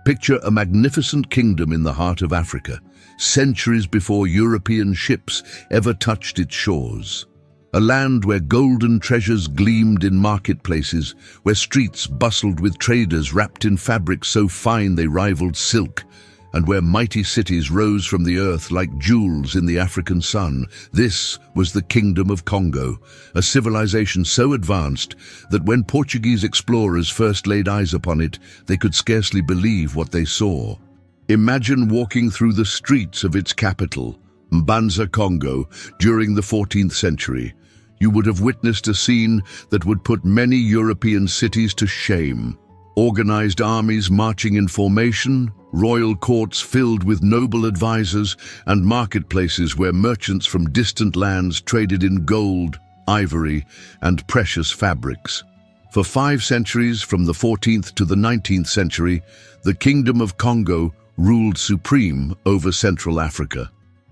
Picture a magnificent kingdom in the heart of Africa, centuries before European ships ever touched its shores. A land where golden treasures gleamed in marketplaces, where streets bustled with traders wrapped in fabrics so fine they rivaled silk, and where mighty cities rose from the earth like jewels in the African sun. This was the Kingdom of Congo, a civilization so advanced that when Portuguese explorers first laid eyes upon it, they could scarcely believe what they saw. Imagine walking through the streets of its capital, Mbanza, Congo, during the 14th century. You would have witnessed a scene that would put many European cities to shame. Organized armies marching in formation, royal courts filled with noble advisors, and marketplaces where merchants from distant lands traded in gold, ivory, and precious fabrics. For 5 centuries, from the 14th to the 19th century, the Kingdom of Congo ruled supreme over Central Africa.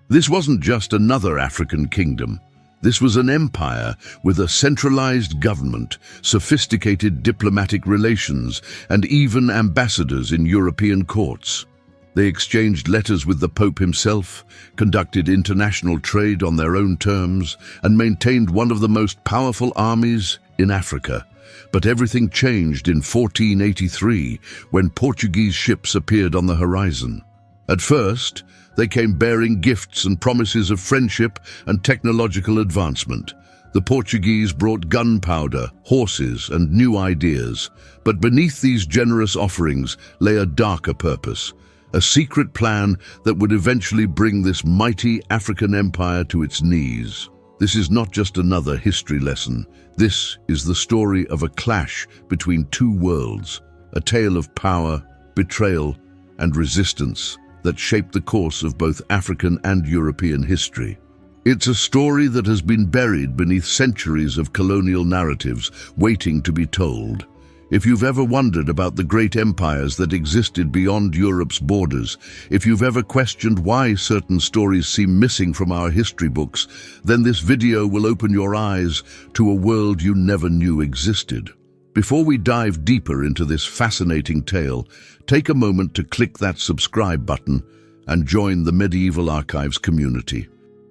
This wasn't just another African kingdom. This was an empire with a centralized government, sophisticated diplomatic relations, and even ambassadors in European courts. They exchanged letters with the Pope himself, conducted international trade on their own terms, and maintained one of the most powerful armies in Africa. But everything changed in 1483 when Portuguese ships appeared on the horizon. At first, they came bearing gifts and promises of friendship and technological advancement. The Portuguese brought gunpowder, horses, and new ideas. But beneath these generous offerings lay a darker purpose, a secret plan that would eventually bring this mighty African empire to its knees. This is not just another history lesson. This is the story of a clash between two worlds, a tale of power, betrayal, and resistance that shaped the course of both African and European history. It's a story that has been buried beneath centuries of colonial narratives, waiting to be told. If you've ever wondered about the great empires that existed beyond Europe's borders, if you've ever questioned why certain stories seem missing from our history books, then this video will open your eyes to a world you never knew existed. Before we dive deeper into this fascinating tale, take a moment to click that subscribe button and join the Medieval Archives community.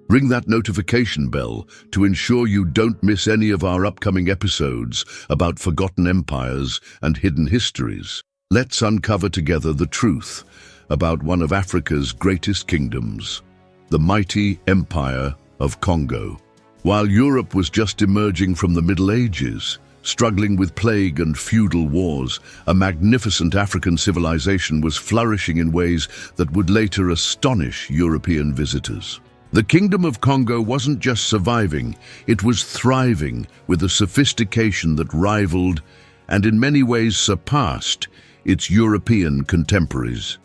Ring that notification bell to ensure you don't miss any of our upcoming episodes about forgotten empires and hidden histories. Let's uncover together the truth about one of Africa's greatest kingdoms, the mighty Empire of Congo. While Europe was just emerging from the Middle Ages, struggling with plague and feudal wars, a magnificent African civilization was flourishing in ways that would later astonish European visitors. The Kingdom of Congo wasn't just surviving, it was thriving with a sophistication that rivaled, and in many ways surpassed, its European contemporaries.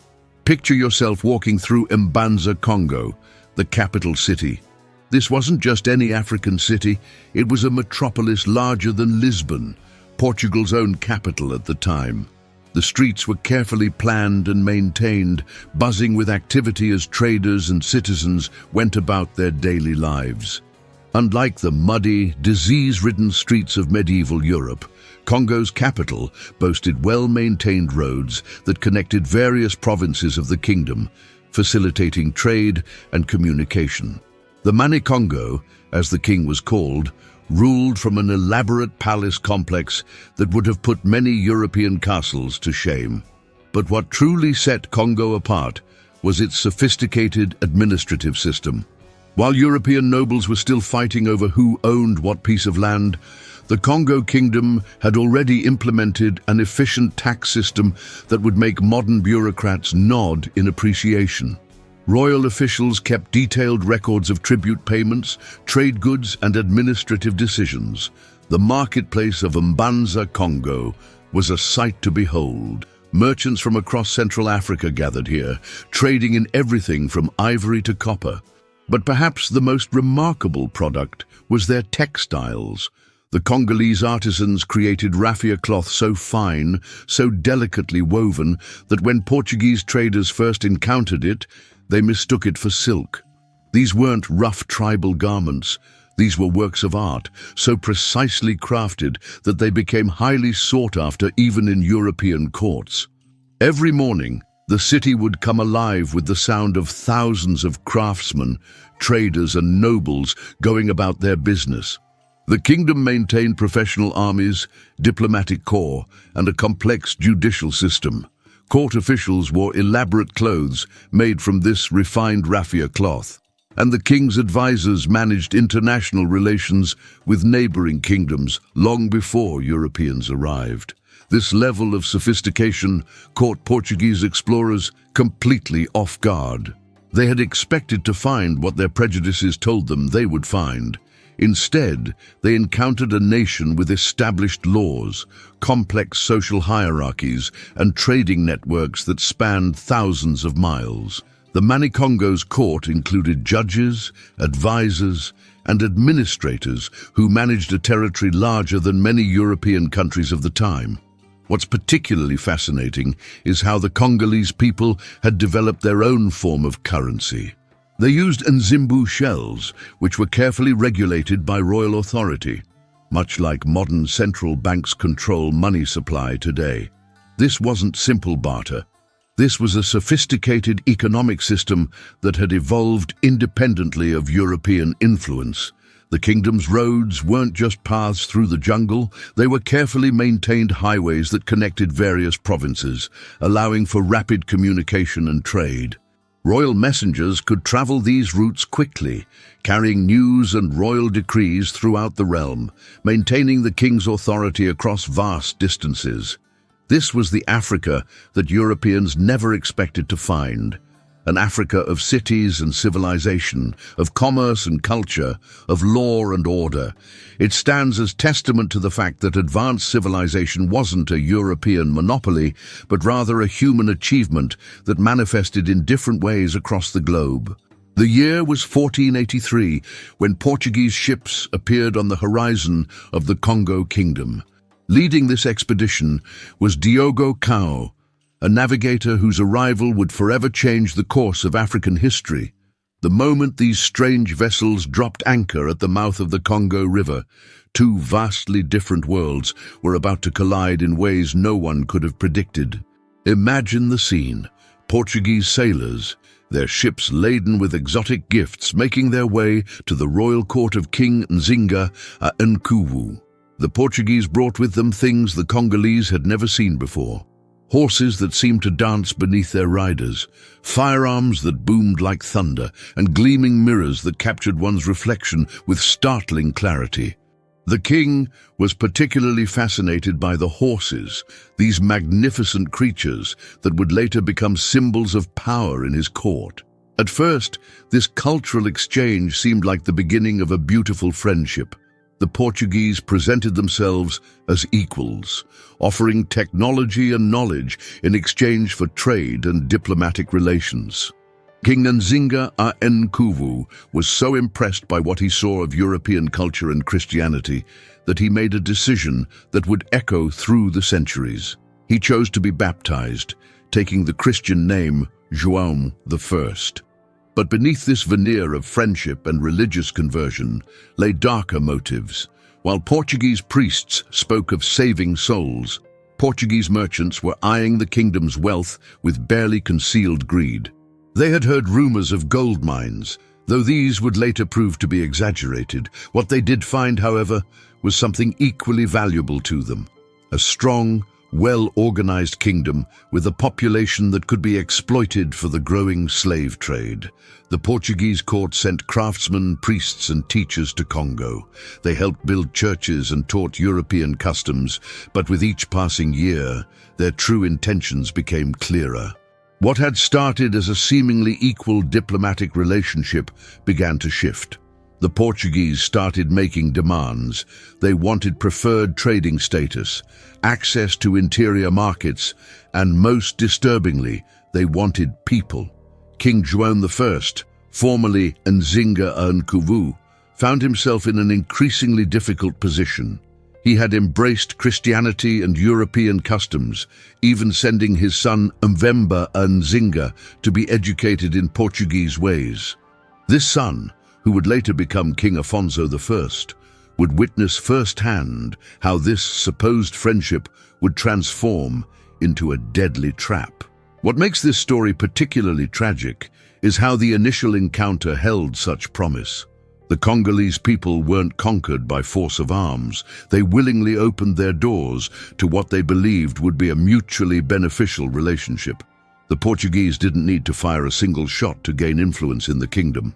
Picture yourself walking through Mbanza, Congo, the capital city. This wasn't just any African city, it was a metropolis larger than Lisbon, Portugal's own capital at the time. The streets were carefully planned and maintained, buzzing with activity as traders and citizens went about their daily lives. Unlike the muddy, disease-ridden streets of medieval Europe, Congo's capital boasted well-maintained roads that connected various provinces of the kingdom, facilitating trade and communication. The Congo, as the king was called, ruled from an elaborate palace complex that would have put many European castles to shame. But what truly set Congo apart was its sophisticated administrative system. While European nobles were still fighting over who owned what piece of land, the Congo Kingdom had already implemented an efficient tax system that would make modern bureaucrats nod in appreciation. Royal officials kept detailed records of tribute payments, trade goods, and administrative decisions. The marketplace of Mbanza, Congo, was a sight to behold. Merchants from across Central Africa gathered here, trading in everything from ivory to copper. But perhaps the most remarkable product was their textiles. The Congolese artisans created raffia cloth so fine, so delicately woven, that when Portuguese traders first encountered it, they mistook it for silk. These weren't rough tribal garments. These were works of art, so precisely crafted that they became highly sought after even in European courts. Every morning, The city would come alive with the sound of thousands of craftsmen, traders and nobles going about their business. The kingdom maintained professional armies, diplomatic corps, and a complex judicial system. Court officials wore elaborate clothes made from this refined raffia cloth, and the king's advisors managed international relations with neighboring kingdoms long before Europeans arrived. This level of sophistication caught Portuguese explorers completely off guard. They had expected to find what their prejudices told them they would find. Instead, they encountered a nation with established laws, complex social hierarchies, and trading networks that spanned thousands of miles. The Manikongo's court included judges, advisors, and administrators who managed a territory larger than many European countries of the time. What's particularly fascinating is how the Congolese people had developed their own form of currency. They used Nzimbu shells, which were carefully regulated by royal authority, much like modern central banks control money supply today. This wasn't simple barter. This was a sophisticated economic system that had evolved independently of European influence. The kingdom's roads weren't just paths through the jungle, they were carefully maintained highways that connected various provinces, allowing for rapid communication and trade. Royal messengers could travel these routes quickly, carrying news and royal decrees throughout the realm, maintaining the king's authority across vast distances. This was the Africa that Europeans never expected to find. An Africa of cities and civilization, of commerce and culture, of law and order. It stands as testament to the fact that advanced civilization wasn't a European monopoly, but rather a human achievement that manifested in different ways across the globe. The year was 1483, when Portuguese ships appeared on the horizon of the Congo Kingdom. Leading this expedition was Diogo Cao, a navigator whose arrival would forever change the course of African history. The moment these strange vessels dropped anchor at the mouth of the Congo River, two vastly different worlds were about to collide in ways no one could have predicted. Imagine the scene. Portuguese sailors, their ships laden with exotic gifts, making their way to the royal court of King Nzinga at Nkuvu. The Portuguese brought with them things the Congolese had never seen before. Horses that seemed to dance beneath their riders, firearms that boomed like thunder, and gleaming mirrors that captured one's reflection with startling clarity. The king was particularly fascinated by the horses, these magnificent creatures that would later become symbols of power in his court. At first, this cultural exchange seemed like the beginning of a beautiful friendship. The Portuguese presented themselves as equals, offering technology and knowledge in exchange for trade and diplomatic relations. King Nzinga a Nkuvu was so impressed by what he saw of European culture and Christianity that he made a decision that would echo through the centuries. He chose to be baptized, taking the Christian name João I. But beneath this veneer of friendship and religious conversion lay darker motives. While Portuguese priests spoke of saving souls, Portuguese merchants were eyeing the kingdom's wealth with barely concealed greed. They had heard rumors of gold mines, though these would later prove to be exaggerated. What they did find, however, was something equally valuable to them: a strong, well-organized kingdom with a population that could be exploited for the growing slave trade. The Portuguese court sent craftsmen, priests, and teachers to Congo. They helped build churches and taught European customs, but with each passing year, their true intentions became clearer. What had started as a seemingly equal diplomatic relationship began to shift. The Portuguese started making demands. They wanted preferred trading status, access to interior markets, and most disturbingly, they wanted people. King João I, formerly Nzinga a Nkuvu, found himself in an increasingly difficult position. He had embraced Christianity and European customs, even sending his son Mvemba a Nzinga to be educated in Portuguese ways. This son, who would later become King Afonso I, would witness firsthand how this supposed friendship would transform into a deadly trap. What makes this story particularly tragic is how the initial encounter held such promise. The Congolese people weren't conquered by force of arms. They willingly opened their doors to what they believed would be a mutually beneficial relationship. The Portuguese didn't need to fire a single shot to gain influence in the kingdom.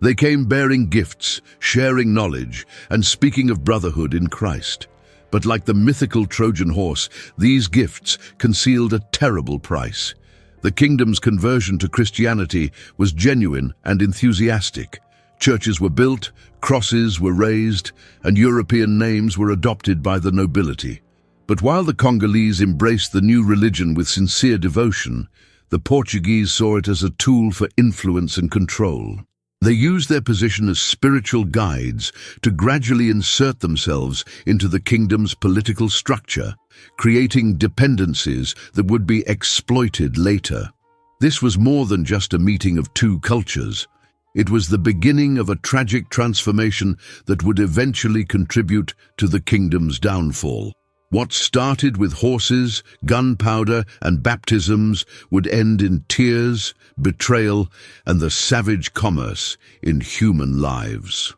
They came bearing gifts, sharing knowledge, and speaking of brotherhood in Christ. But like the mythical Trojan horse, these gifts concealed a terrible price. The kingdom's conversion to Christianity was genuine and enthusiastic. Churches were built, crosses were raised, and European names were adopted by the nobility. But while the Congolese embraced the new religion with sincere devotion, the Portuguese saw it as a tool for influence and control. They used their position as spiritual guides to gradually insert themselves into the kingdom's political structure, creating dependencies that would be exploited later. This was more than just a meeting of two cultures. It was the beginning of a tragic transformation that would eventually contribute to the kingdom's downfall. What started with horses, gunpowder, and baptisms would end in tears, betrayal, and the savage commerce in human lives.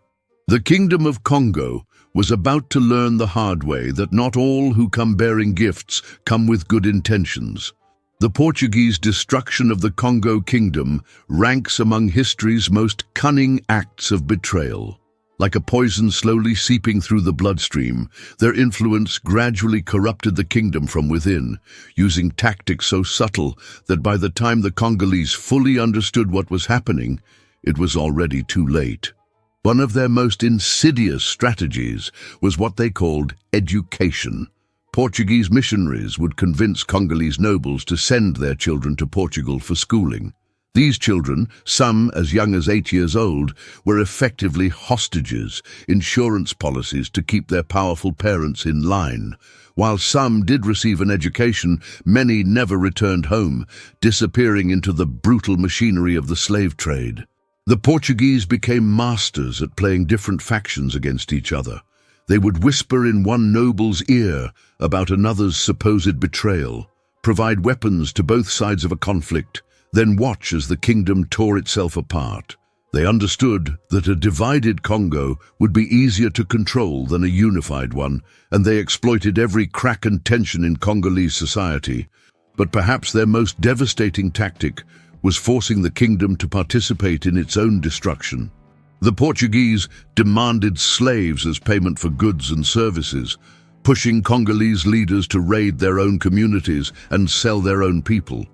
The Kingdom of Congo was about to learn the hard way that not all who come bearing gifts come with good intentions. The Portuguese destruction of the Congo Kingdom ranks among history's most cunning acts of betrayal. Like a poison slowly seeping through the bloodstream, their influence gradually corrupted the kingdom from within, using tactics so subtle that by the time the Congolese fully understood what was happening, it was already too late. One of their most insidious strategies was what they called education. Portuguese missionaries would convince Congolese nobles to send their children to Portugal for schooling. These children, some as young as 8 years old, were effectively hostages, insurance policies to keep their powerful parents in line. While some did receive an education, many never returned home, disappearing into the brutal machinery of the slave trade. The Portuguese became masters at playing different factions against each other. They would whisper in one noble's ear about another's supposed betrayal, provide weapons to both sides of a conflict, then watch as the kingdom tore itself apart. They understood that a divided Congo would be easier to control than a unified one, and they exploited every crack and tension in Congolese society. But perhaps their most devastating tactic was forcing the kingdom to participate in its own destruction. The Portuguese demanded slaves as payment for goods and services, pushing Congolese leaders to raid their own communities and sell their own people.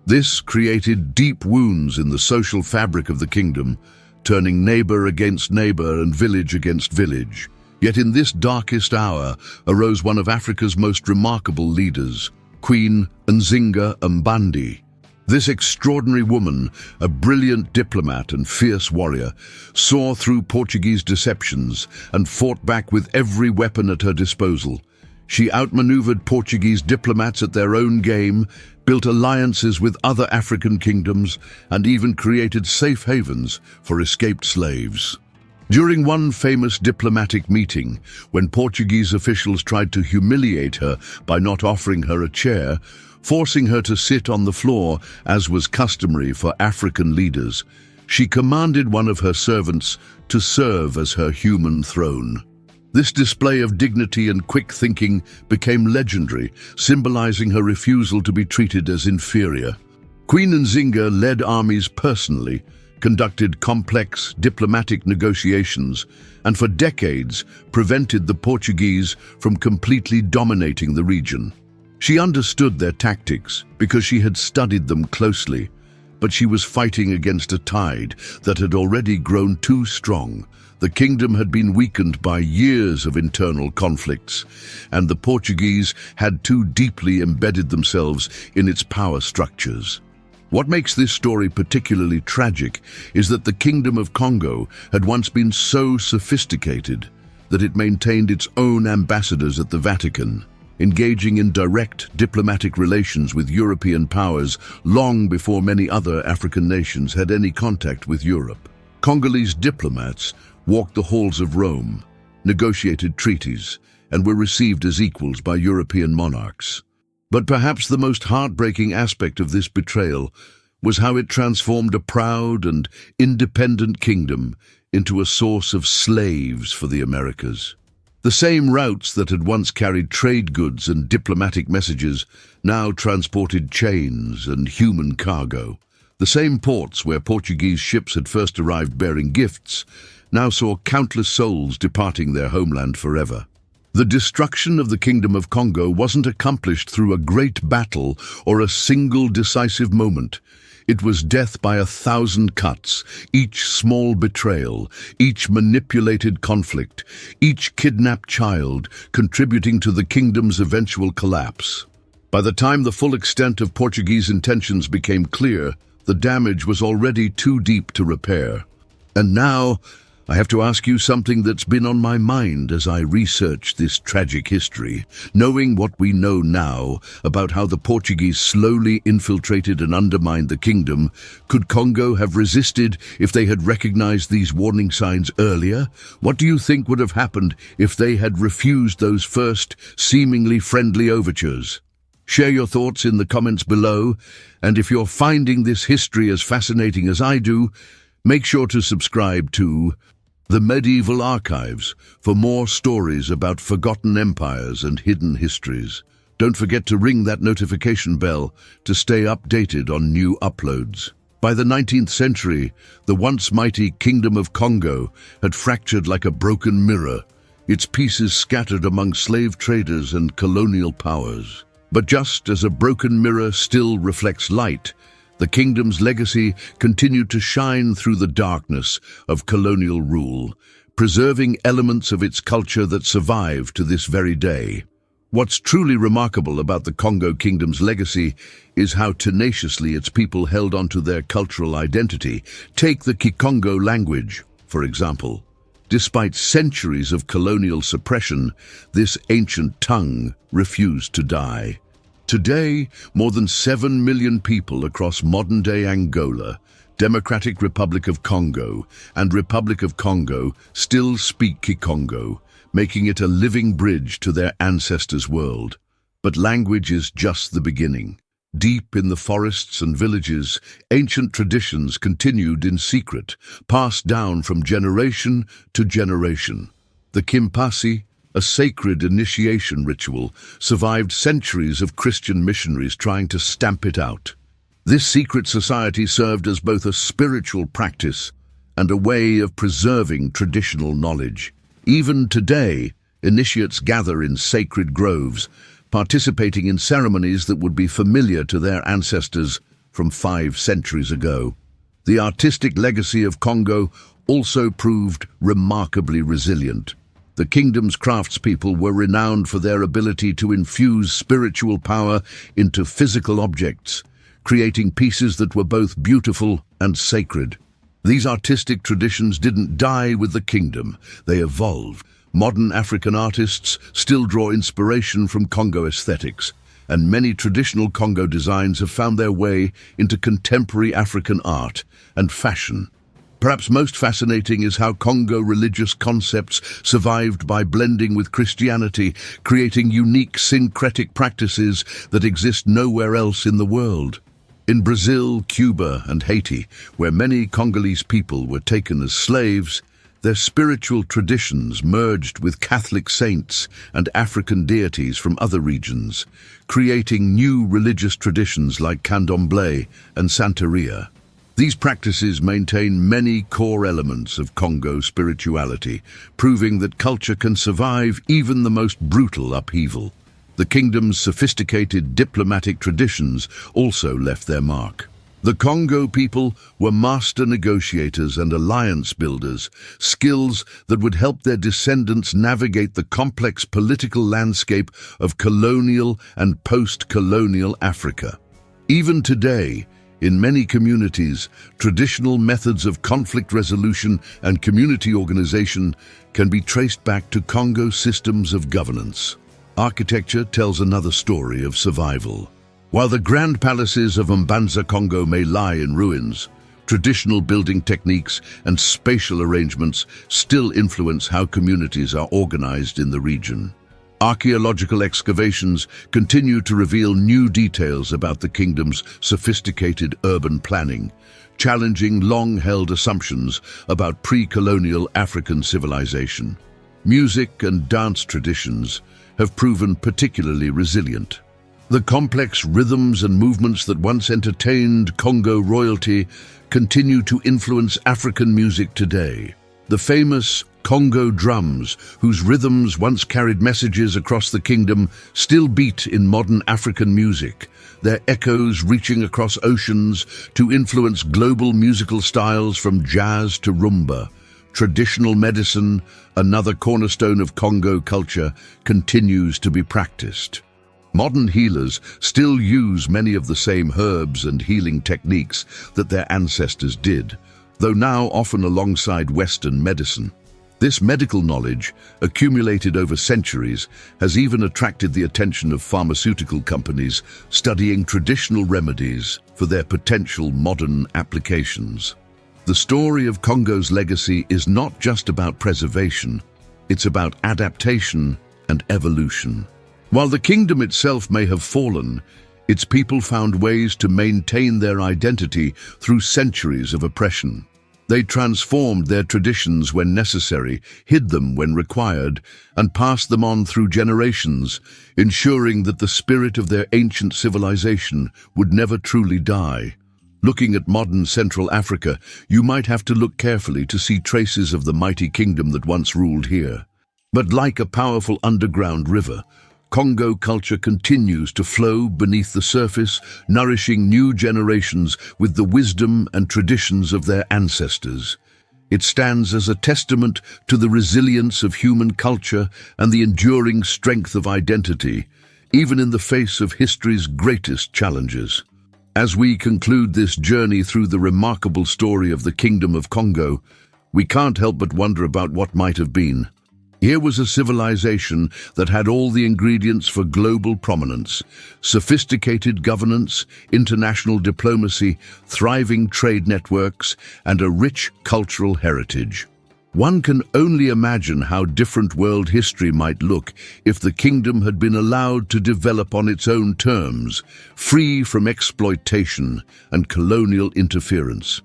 This created deep wounds in the social fabric of the kingdom, turning neighbor against neighbor and village against village. Yet in this darkest hour arose one of Africa's most remarkable leaders, Queen Nzinga Mbandi. This extraordinary woman, a brilliant diplomat and fierce warrior, saw through Portuguese deceptions and fought back with every weapon at her disposal. She outmaneuvered Portuguese diplomats at their own game, built alliances with other African kingdoms, and even created safe havens for escaped slaves. During one famous diplomatic meeting, when Portuguese officials tried to humiliate her by not offering her a chair, forcing her to sit on the floor as was customary for African leaders, she commanded one of her servants to serve as her human throne. This display of dignity and quick thinking became legendary, symbolizing her refusal to be treated as inferior. Queen Nzinga led armies personally, conducted complex diplomatic negotiations, and for decades prevented the Portuguese from completely dominating the region. She understood their tactics because she had studied them closely, but she was fighting against a tide that had already grown too strong. The kingdom had been weakened by years of internal conflicts, and the Portuguese had too deeply embedded themselves in its power structures. What makes this story particularly tragic is that the Kingdom of Congo had once been so sophisticated that it maintained its own ambassadors at the Vatican, engaging in direct diplomatic relations with European powers long before many other African nations had any contact with Europe. Congolese diplomats walked the halls of Rome, negotiated treaties, and were received as equals by European monarchs. But perhaps the most heartbreaking aspect of this betrayal was how it transformed a proud and independent kingdom into a source of slaves for the Americas. The same routes that had once carried trade goods and diplomatic messages now transported chains and human cargo. The same ports where Portuguese ships had first arrived bearing gifts now saw countless souls departing their homeland forever. The destruction of the Kingdom of Congo wasn't accomplished through a great battle or a single decisive moment. It was death by 1,000 cuts, each small betrayal, each manipulated conflict, each kidnapped child contributing to the kingdom's eventual collapse. By the time the full extent of Portuguese intentions became clear, the damage was already too deep to repair. And now, I have to ask you something that's been on my mind as I research this tragic history. Knowing what we know now about how the Portuguese slowly infiltrated and undermined the kingdom, could Congo have resisted if they had recognized these warning signs earlier? What do you think would have happened if they had refused those first, seemingly friendly overtures? Share your thoughts in the comments below, and if you're finding this history as fascinating as I do, make sure to subscribe to The Medieval Archives for more stories about forgotten empires and hidden histories. Don't forget to ring that notification bell to stay updated on new uploads. By the 19th century, the once mighty Kingdom of Congo had fractured like a broken mirror, its pieces scattered among slave traders and colonial powers. But just as a broken mirror still reflects light, the kingdom's legacy continued to shine through the darkness of colonial rule, preserving elements of its culture that survive to this very day. What's truly remarkable about the Congo Kingdom's legacy is how tenaciously its people held onto their cultural identity. Take the Kikongo language, for example. Despite centuries of colonial suppression, this ancient tongue refused to die. Today, more than 7 million people across modern-day Angola, Democratic Republic of Congo, and Republic of Congo still speak Kikongo, making it a living bridge to their ancestors' world. But language is just the beginning. Deep in the forests and villages, ancient traditions continued in secret, passed down from generation to generation. The Kimpasi, a sacred initiation ritual, survived centuries of Christian missionaries trying to stamp it out. This secret society served as both a spiritual practice and a way of preserving traditional knowledge. Even today, initiates gather in sacred groves, participating in ceremonies that would be familiar to their ancestors from 5 centuries ago. The artistic legacy of Congo also proved remarkably resilient. The kingdom's craftspeople were renowned for their ability to infuse spiritual power into physical objects, creating pieces that were both beautiful and sacred. These artistic traditions didn't die with the kingdom, they evolved. Modern African artists still draw inspiration from Congo aesthetics, and many traditional Congo designs have found their way into contemporary African art and fashion. Perhaps most fascinating is how Congo religious concepts survived by blending with Christianity, creating unique syncretic practices that exist nowhere else in the world. In Brazil, Cuba, and Haiti, where many Congolese people were taken as slaves, their spiritual traditions merged with Catholic saints and African deities from other regions, creating new religious traditions like Candomblé and Santeria. These practices maintain many core elements of Congo spirituality, proving that culture can survive even the most brutal upheaval. The kingdom's sophisticated diplomatic traditions also left their mark. The Congo people were master negotiators and alliance builders, skills that would help their descendants navigate the complex political landscape of colonial and post-colonial Africa. Even today, in many communities, traditional methods of conflict resolution and community organization can be traced back to Congo systems of governance. Architecture tells another story of survival. While the grand palaces of Mbanza Congo may lie in ruins, traditional building techniques and spatial arrangements still influence how communities are organized in the region. Archaeological excavations continue to reveal new details about the kingdom's sophisticated urban planning, challenging long-held assumptions about pre-colonial African civilization. Music and dance traditions have proven particularly resilient. The complex rhythms and movements that once entertained Congo royalty continue to influence African music today. The famous Congo drums, whose rhythms once carried messages across the kingdom, still beat in modern African music, their echoes reaching across oceans to influence global musical styles from jazz to rumba. Traditional medicine, another cornerstone of Congo culture, continues to be practiced. Modern healers still use many of the same herbs and healing techniques that their ancestors did, though now often alongside Western medicine. This medical knowledge, accumulated over centuries, has even attracted the attention of pharmaceutical companies studying traditional remedies for their potential modern applications. The story of Congo's legacy is not just about preservation, it's about adaptation and evolution. While the kingdom itself may have fallen, its people found ways to maintain their identity through centuries of oppression. They transformed their traditions when necessary, hid them when required, and passed them on through generations, ensuring that the spirit of their ancient civilization would never truly die. Looking at modern Central Africa, you might have to look carefully to see traces of the mighty kingdom that once ruled here. But like a powerful underground river, Congo culture continues to flow beneath the surface, nourishing new generations with the wisdom and traditions of their ancestors. It stands as a testament to the resilience of human culture and the enduring strength of identity, even in the face of history's greatest challenges. As we conclude this journey through the remarkable story of the Kingdom of Congo, we can't help but wonder about what might have been. Here was a civilization that had all the ingredients for global prominence: sophisticated governance, international diplomacy, thriving trade networks, and a rich cultural heritage. One can only imagine how different world history might look if the kingdom had been allowed to develop on its own terms, free from exploitation and colonial interference.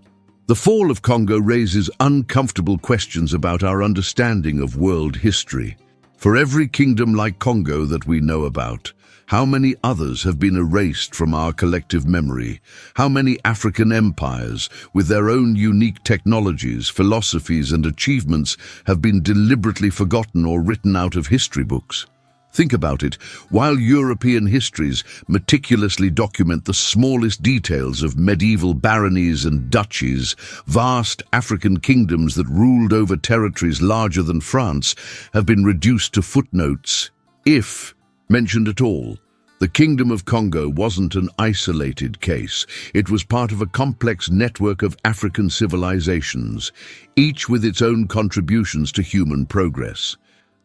The fall of Congo raises uncomfortable questions about our understanding of world history. For every kingdom like Congo that we know about, how many others have been erased from our collective memory? How many African empires, with their own unique technologies, philosophies, and achievements, have been deliberately forgotten or written out of history books? Think about it. While European histories meticulously document the smallest details of medieval baronies and duchies, vast African kingdoms that ruled over territories larger than France have been reduced to footnotes, if mentioned at all. The Kingdom of Congo wasn't an isolated case. It was part of a complex network of African civilizations, each with its own contributions to human progress.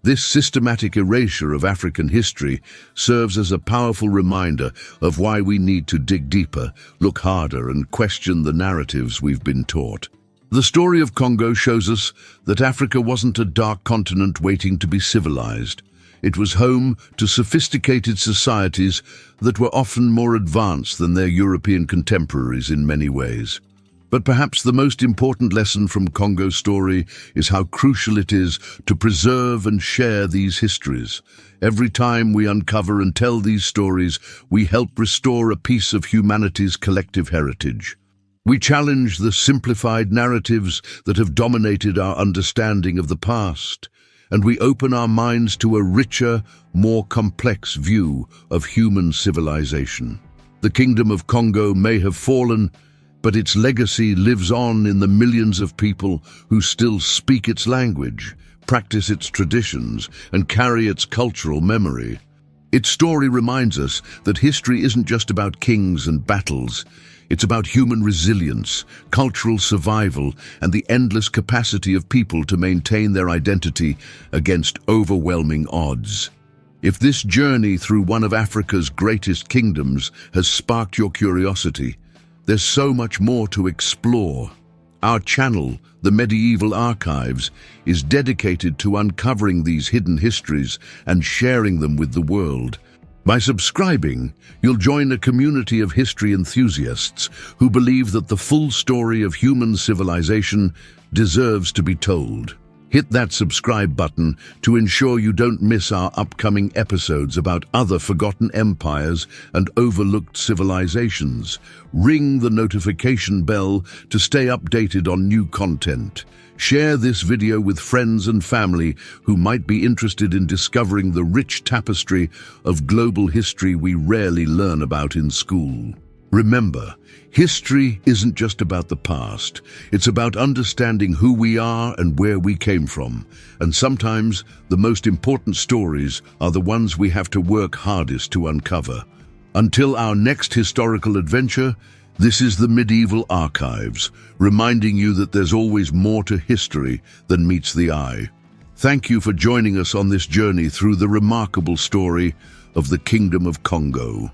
This systematic erasure of African history serves as a powerful reminder of why we need to dig deeper, look harder, and question the narratives we've been taught. The story of Congo shows us that Africa wasn't a dark continent waiting to be civilized. It was home to sophisticated societies that were often more advanced than their European contemporaries in many ways. But perhaps the most important lesson from Congo's story is how crucial it is to preserve and share these histories. Every time we uncover and tell these stories, we help restore a piece of humanity's collective heritage. We challenge the simplified narratives that have dominated our understanding of the past, and we open our minds to a richer, more complex view of human civilization. The Kingdom of Congo may have fallen, but its legacy lives on in the millions of people who still speak its language, practice its traditions, and carry its cultural memory. Its story reminds us that history isn't just about kings and battles. It's about human resilience, cultural survival, and the endless capacity of people to maintain their identity against overwhelming odds. If this journey through one of Africa's greatest kingdoms has sparked your curiosity, there's so much more to explore. Our channel, The Medieval Archives, is dedicated to uncovering these hidden histories and sharing them with the world. By subscribing, you'll join a community of history enthusiasts who believe that the full story of human civilization deserves to be told. Hit that subscribe button to ensure you don't miss our upcoming episodes about other forgotten empires and overlooked civilizations. Ring the notification bell to stay updated on new content. Share this video with friends and family who might be interested in discovering the rich tapestry of global history we rarely learn about in school. Remember, history isn't just about the past. It's about understanding who we are and where we came from. And sometimes, the most important stories are the ones we have to work hardest to uncover. Until our next historical adventure, this is the Medieval Archives, reminding you that there's always more to history than meets the eye. Thank you for joining us on this journey through the remarkable story of the Kingdom of Congo.